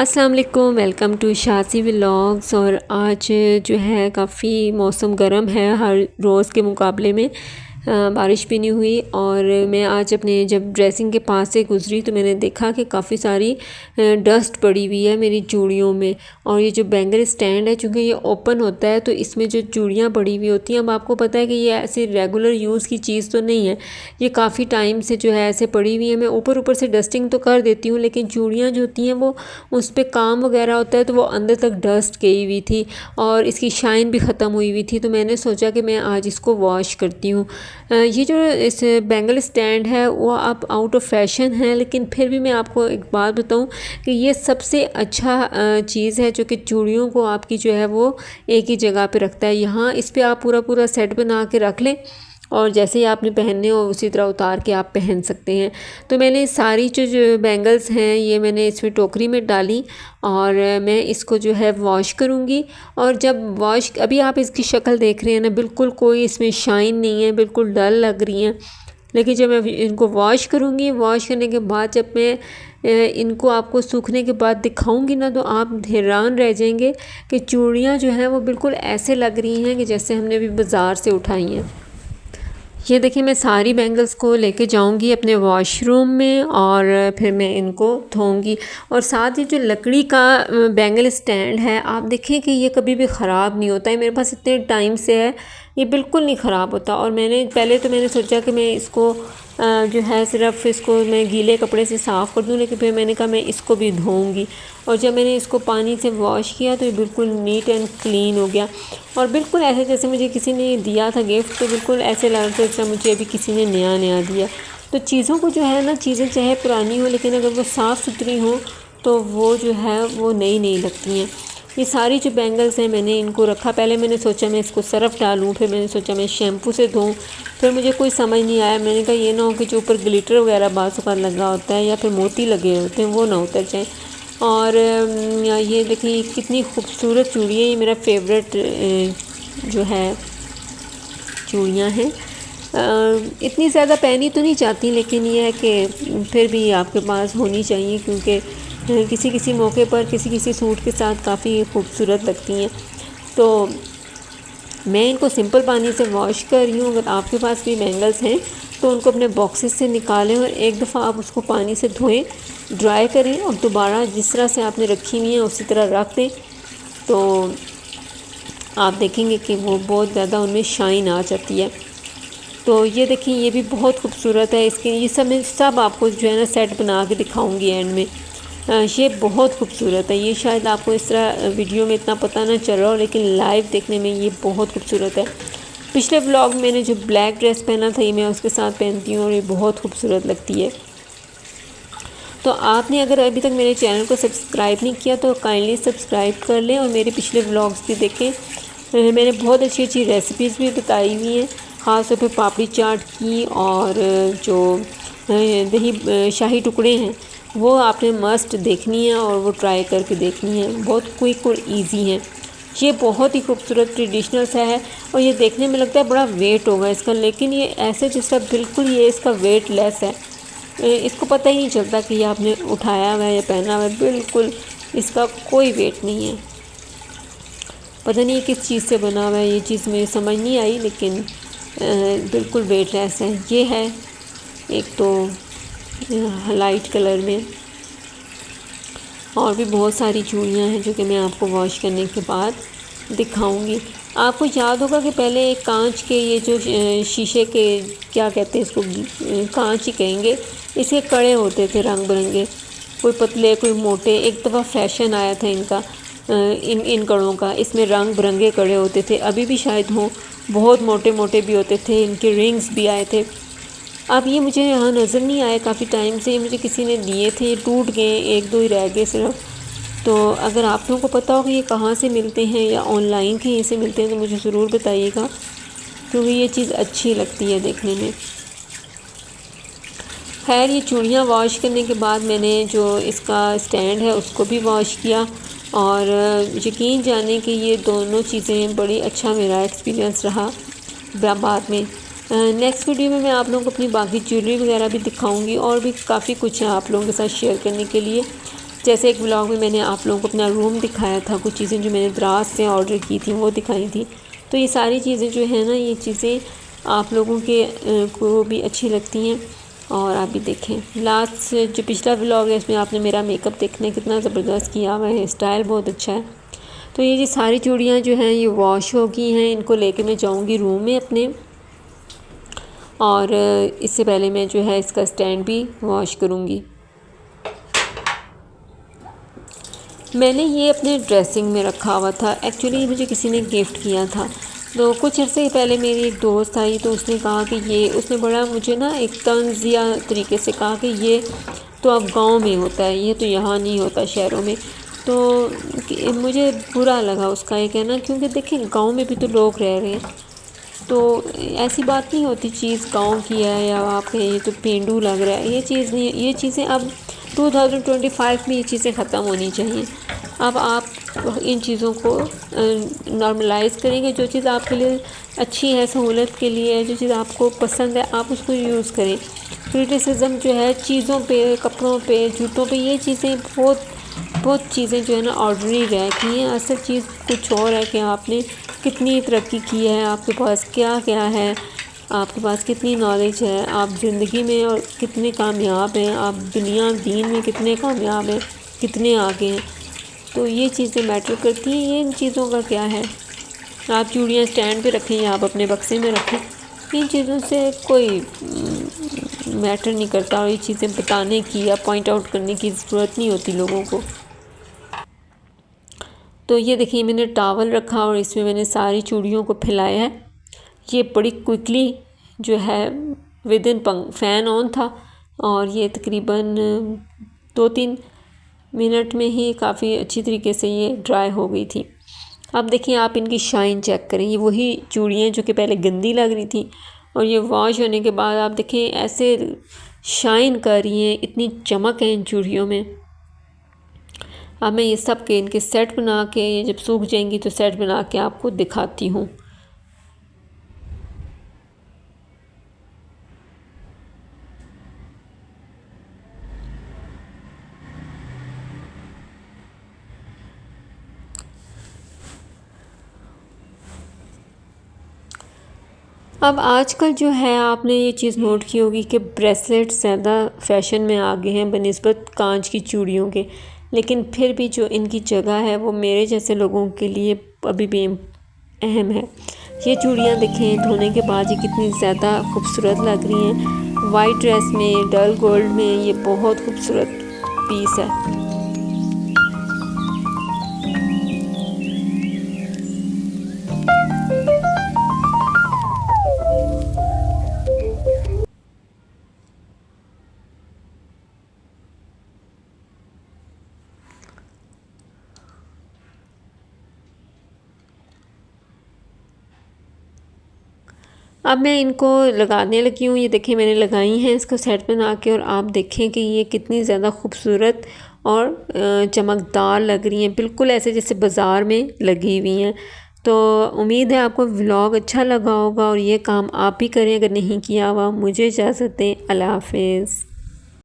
अस्सलाम वालेकुम, welcome to शाज़ी vlogs. और आज जो है काफ़ी मौसम गर्म है हर रोज़ के मुकाबले में। बारिश भी नहीं हुई और मैं आज अपने जब ड्रेसिंग के पास से गुज़री तो मैंने देखा कि काफ़ी सारी डस्ट पड़ी हुई है मेरी चूड़ियों में। और ये जो बैंगल स्टैंड है, चूँकि ये ओपन होता है तो इसमें जो चूड़ियाँ पड़ी हुई होती हैं, अब आपको पता है कि ये ऐसे रेगुलर यूज़ की चीज़ तो नहीं है, ये काफ़ी टाइम से जो है ऐसे पड़ी हुई है। मैं ऊपर ऊपर से डस्टिंग तो कर देती हूँ, लेकिन चूड़ियाँ जो होती हैं वो उस पर काम वगैरह होता है तो वो अंदर तक डस्ट गई हुई थी और इसकी शाइन भी ख़त्म हुई हुई थी। तो मैंने सोचा कि मैं आज इसको वॉश करती हूँ। ये जो इस बैंगल स्टैंड है वो अब आउट ऑफ फैशन है, लेकिन फिर भी मैं आपको एक बात बताऊं कि ये सबसे अच्छा चीज़ है जो कि चूड़ियों को आपकी जो है वो एक ही जगह पे रखता है। यहाँ इस पर आप पूरा पूरा सेट बना के रख लें और जैसे ही आपने पहनने हो उसी तरह उतार के आप पहन सकते हैं। तो मैंने सारी जो बैंगल्स हैं ये मैंने इसमें टोकरी में डाली और मैं इसको जो है वॉश करूँगी। और जब वॉश, अभी आप इसकी शक्ल देख रहे हैं ना, बिल्कुल कोई इसमें शाइन नहीं है, बिल्कुल डल लग रही हैं। लेकिन जब मैं इनको वॉश करूँगी, वॉश करने के बाद जब मैं इनको आपको सूखने के बाद दिखाऊंगी ना, तो आप हैरान रह जाएंगे कि चूड़ियाँ जो हैं वो बिल्कुल ऐसे लग रही हैं कि जैसे हमने अभी बाज़ार से उठाई हैं। ये देखिए, मैं सारी बैंगल्स को लेके जाऊंगी अपने वॉशरूम में और फिर मैं इनको धोऊंगी। और साथ ही जो लकड़ी का बैंगल स्टैंड है, आप देखें कि ये कभी भी ख़राब नहीं होता है। मेरे पास इतने टाइम से है, ये बिल्कुल नहीं ख़राब होता। और मैंने सोचा कि मैं इसको जो है सिर्फ इसको मैं गीले कपड़े से साफ़ कर दूं, लेकिन फिर मैंने कहा मैं इसको भी धोऊंगी। और जब मैंने इसको पानी से वॉश किया तो ये बिल्कुल नीट एंड क्लीन हो गया और बिल्कुल ऐसे जैसे मुझे किसी ने दिया था गिफ्ट। तो बिल्कुल ऐसे लग रहा था जैसे मुझे अभी किसी ने नया नया दिया। तो चीज़ों को जो है ना, चीज़ें चाहे पुरानी हो लेकिन अगर वो साफ़ सुथरी हो तो वो जो है वो नई नई लगती हैं। ये सारी जो बैंगल्स हैं मैंने इनको रखा। पहले मैंने सोचा मैं इसको सरफ़ डालूं, फिर मैंने सोचा मैं शैम्पू से धोऊं, फिर मुझे कोई समझ नहीं आया। मैंने कहा ये ना हो कि जो ऊपर ग्लिटर वगैरह बाज़ों का लगा होता है या फिर मोती लगे होते हैं वो ना उतर जाए। और ये देखिए कितनी खूबसूरत चूड़ी है, ये मेरा फेवरेट जो है चूड़ियाँ हैं। इतनी ज़्यादा पहनी तो नहीं चाहती, लेकिन ये है कि फिर भी आपके पास होनी चाहिए, क्योंकि किसी किसी मौके पर किसी किसी सूट के साथ काफ़ी खूबसूरत लगती हैं। तो मैं इनको सिंपल पानी से वॉश कर रही हूँ। अगर आपके पास भी बैंगल्स हैं तो उनको अपने बॉक्सेस से निकालें और एक दफ़ा आप उसको पानी से धोएं, ड्राई करें और दोबारा जिस तरह से आपने रखी हुई हैं उसी तरह रख दें। तो आप देखेंगे कि वो बहुत ज़्यादा उनमें शाइन आ जाती है। तो ये देखिए, ये भी बहुत खूबसूरत है। इसके ये सब आपको जो है ना सेट बना के दिखाऊंगी एंड में। ये बहुत खूबसूरत है। ये शायद आपको इस तरह वीडियो में इतना पता ना चल रहा हो, लेकिन लाइव देखने में ये बहुत खूबसूरत है। पिछले व्लॉग में मैंने जो ब्लैक ड्रेस पहना था ये मैं उसके साथ पहनती हूँ और ये बहुत खूबसूरत लगती है। तो आपने अगर अभी तक मेरे चैनल को सब्सक्राइब नहीं किया तो काइंडली सब्सक्राइब कर लें और मेरे पिछले व्लॉग्स भी देखें। मैंने बहुत अच्छी अच्छी रेसिपीज़ भी बताई हुई हैं, ख़ास तौर पर पापड़ी चाट की। और जो दही शाही टुकड़े हैं वो आपने मस्ट देखनी है और वो ट्राई करके देखनी है। बहुत क्विक और इजी हैं। ये बहुत ही खूबसूरत ट्रेडिशनल सा है और ये देखने में लगता है बड़ा वेट होगा इसका, लेकिन ये ऐसे जैसा बिल्कुल ये इसका वेट लेस है। इसको पता ही नहीं चलता कि ये आपने उठाया हुआ है या पहना हुआ है। बिल्कुल इसका कोई वेट नहीं है। पता नहीं किस चीज़ से बना हुआ है, ये चीज़ मुझे समझ नहीं आई, लेकिन बिल्कुल वेट लेस है। ये है एक तो लाइट कलर में, और भी बहुत सारी चूड़ियाँ हैं जो कि मैं आपको वॉश करने के बाद दिखाऊंगी। आपको याद होगा कि पहले एक कांच के ये जो शीशे के क्या कहते हैं इसको, कांच ही कहेंगे, इसके कड़े होते थे रंग बिरंगे, कोई पतले कोई मोटे। एक दफ़ा फैशन आया था इनका, इन कड़ों का। इसमें रंग बिरंगे कड़े होते थे, अभी भी शायद हों, बहुत मोटे मोटे भी होते थे, इनके रिंग्स भी आए थे। अब ये मुझे यहाँ नज़र नहीं आए काफ़ी टाइम से, मुझे किसी ने दिए थे, ये टूट गए, एक दो ही रह गए सिर्फ। तो अगर आप लोगों को पता हो कि ये कहाँ से मिलते हैं या ऑनलाइन कहीं से मिलते हैं तो मुझे ज़रूर बताइएगा, क्योंकि ये चीज़ अच्छी लगती है देखने में। खैर, ये चूड़ियाँ वॉश करने के बाद मैंने जो इसका स्टैंड है उसको भी वॉश किया और यकीन जाने कि ये दोनों चीज़ें बड़ी अच्छा मेरा एक्सपीरियंस रहा। बाद में नेक्स्ट वीडियो में मैं आप लोगों को अपनी बाकी ज्वेलरी वगैरह भी दिखाऊंगी और भी काफ़ी कुछ है आप लोगों के साथ शेयर करने के लिए। जैसे एक व्लॉग में मैंने आप लोगों को अपना रूम दिखाया था, कुछ चीज़ें जो मैंने दराज से ऑर्डर की थी वो दिखाई थी। तो ये सारी चीज़ें जो है ना, ये चीज़ें आप लोगों के को भी अच्छी लगती हैं। और आप भी देखें, लास्ट जो पिछला व्लॉग है इसमें आपने मेरा मेकअप देखने कितना ज़बरदस्त किया हुआ है, स्टाइल बहुत अच्छा है। तो ये सारी चूड़ियाँ जो हैं ये वॉश हो गई हैं, इनको लेके मैं जाऊँगी रूम में अपने। और इससे पहले मैं जो है इसका स्टैंड भी वॉश करूँगी। मैंने ये अपने ड्रेसिंग में रखा हुआ था, एक्चुअली मुझे किसी ने गिफ्ट किया था। तो कुछ अर्से पहले मेरी एक दोस्त आई तो उसने कहा कि ये, उसने बड़ा मुझे ना एक तंज़िया तरीके से कहा कि ये तो अब गांव में होता है, ये तो यहाँ नहीं होता शहरों में। तो मुझे बुरा लगा उसका ये कहना, क्योंकि देखें गांव में भी तो लोग रह रहे हैं। तो ऐसी बात नहीं होती चीज़ गांव की है या आप कहें ये तो पेंडू लग रहा है, ये चीज़ नहीं। ये चीज़ें अब 2025 में ये चीज़ें ख़त्म होनी चाहिए। अब आप इन चीज़ों को नॉर्मलाइज़ करेंगे। जो चीज़ आपके लिए अच्छी है, सहूलत के लिए है, जो चीज़ आपको पसंद है आप उसको यूज़ करें। क्रिटिसिज्म जो है चीज़ों पे, कपड़ों पे, जूतों पे, ये चीज़ें बहुत चीज़ें जो है ना ऑर्डिनरी रह गई हैं। असल चीज़ कुछ और है कि आपने कितनी तरक्की की है, आपके पास क्या क्या है, आपके पास कितनी नॉलेज है, आप ज़िंदगी में और कितने कामयाब हैं, आप दुनिया दीन में कितने कामयाब हैं, कितने आगे हैं। तो ये चीज़ें मैटर करती हैं। ये इन चीज़ों का क्या है, आप चूड़ियाँ स्टैंड पे रखें या आप अपने बक्से में रखें, इन चीज़ों से कोई मैटर नहीं करता। और ये चीज़ें बताने की या पॉइंट आउट करने की ज़रूरत नहीं होती लोगों को। तो ये देखिए मैंने टॉवल रखा और इसमें मैंने सारी चूड़ियों को फैलाया है। ये बड़ी क्विकली जो है विद इन फ़ैन ऑन था और ये तकरीबन 2-3 मिनट में ही काफ़ी अच्छी तरीके से ये ड्राई हो गई थी। अब देखिए आप इनकी शाइन चेक करें, ये वही चूड़ियाँ जो कि पहले गंदी लग रही थी और ये वॉश होने के बाद आप देखें ऐसे शाइन कर रही हैं, इतनी चमक है इन चूड़ियों में। अब मैं ये सब के इनके सेट बना के, ये जब सूख जाएंगी तो सेट बना के आपको दिखाती हूँ। अब आजकल जो है आपने ये चीज़ नोट की होगी कि ब्रेसलेट ज़्यादा फैशन में आ गए हैं बनिस्बत कांच की चूड़ियों के, लेकिन फिर भी जो इनकी जगह है वो मेरे जैसे लोगों के लिए अभी भी अहम है। ये चूड़ियाँ देखें धोने के बाद ये कितनी ज़्यादा खूबसूरत लग रही हैं, वाइट ड्रेस में, डल गोल्ड में, ये बहुत खूबसूरत पीस है। अब मैं इनको लगाने लगी हूँ। ये देखें मैंने लगाई हैं इसको सेट बना के, और आप देखें कि ये कितनी ज़्यादा खूबसूरत और चमकदार लग रही हैं, बिल्कुल ऐसे जैसे बाज़ार में लगी हुई हैं। तो उम्मीद है आपको व्लॉग अच्छा लगा होगा और ये काम आप भी करें अगर नहीं किया हुआ। मुझे इजाज़त दें, अल्लाह हाफ़िज़।